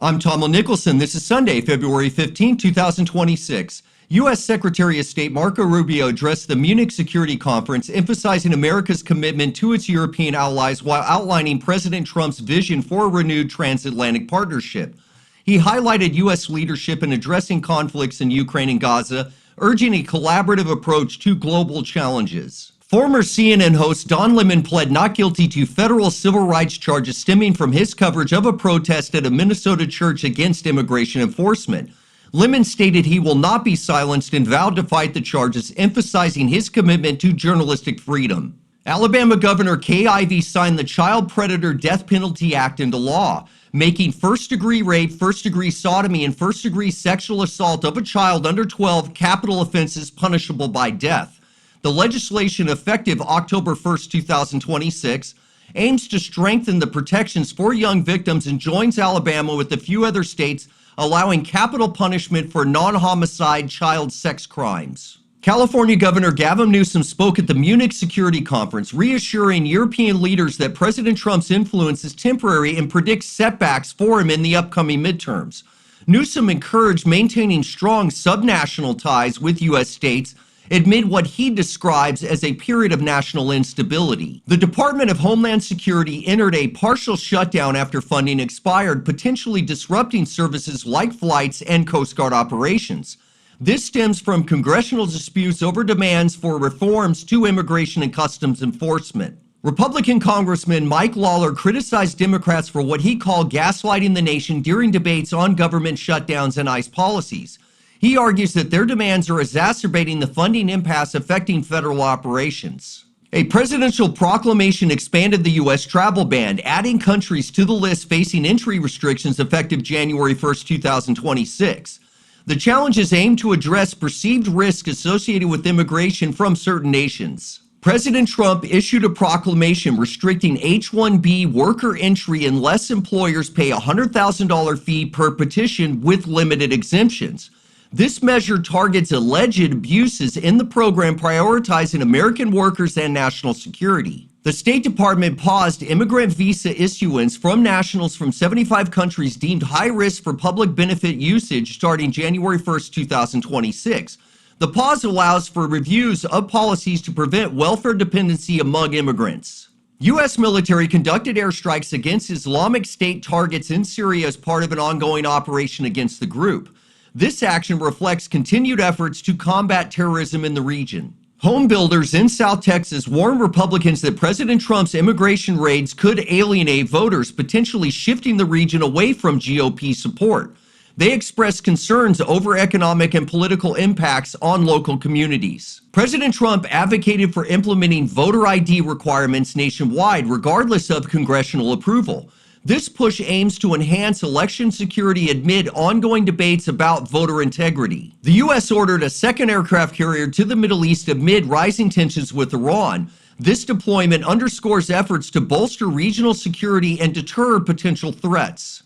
I'm Tomlyn Nicholson. This is Sunday, February 15, 2026. U.S. Secretary of State Marco Rubio addressed the Munich Security Conference, emphasizing America's commitment to its European allies while outlining President Trump's vision for a renewed transatlantic partnership. He highlighted U.S. leadership in addressing conflicts in Ukraine and Gaza, urging a collaborative approach to global challenges. Former CNN host Don Lemon pled not guilty to federal civil rights charges stemming from his coverage of a protest at a Minnesota church against immigration enforcement. Lemon stated he will not be silenced and vowed to fight the charges, emphasizing his commitment to journalistic freedom. Alabama Governor Kay Ivey signed the Child Predator Death Penalty Act into law, making first-degree rape, first-degree sodomy, and first-degree sexual assault of a child under 12 capital offenses punishable by death. The legislation, effective October 1, 2026, aims to strengthen the protections for young victims and joins Alabama with a few other states allowing capital punishment for non-homicide child sex crimes. California Governor Gavin Newsom spoke at the Munich Security Conference, reassuring European leaders that President Trump's influence is temporary and predicts setbacks for him in the upcoming midterms. Newsom encouraged maintaining strong subnational ties with U.S. states amid what he describes as a period of national instability. The Department of Homeland Security entered a partial shutdown after funding expired, potentially disrupting services like flights and Coast Guard operations. This stems from congressional disputes over demands for reforms to immigration and customs enforcement. Republican Congressman Mike Lawler criticized Democrats for what he called gaslighting the nation during debates on government shutdowns and ICE policies. He argues that their demands are exacerbating the funding impasse affecting federal operations. A presidential proclamation expanded the U.S. travel ban, adding countries to the list facing entry restrictions effective January 1, 2026. The challenges aim to address perceived risk associated with immigration from certain nations. President Trump issued a proclamation restricting H-1B worker entry unless employers pay a $100,000 fee per petition with limited exemptions. This measure targets alleged abuses in the program, prioritizing American workers and national security. The State Department paused immigrant visa issuance from nationals from 75 countries deemed high risk for public benefit usage starting January 1, 2026. The pause allows for reviews of policies to prevent welfare dependency among immigrants. U.S. military conducted airstrikes against Islamic State targets in Syria as part of an ongoing operation against the group. This action reflects continued efforts to combat terrorism in the region. Home builders in South Texas warn Republicans that President Trump's immigration raids could alienate voters, potentially shifting the region away from GOP support. They expressed concerns over economic and political impacts on local communities. President Trump advocated for implementing voter ID requirements nationwide, regardless of congressional approval. This push aims to enhance election security amid ongoing debates about voter integrity. The U.S. ordered a second aircraft carrier to the Middle East amid rising tensions with Iran. This deployment underscores efforts to bolster regional security and deter potential threats.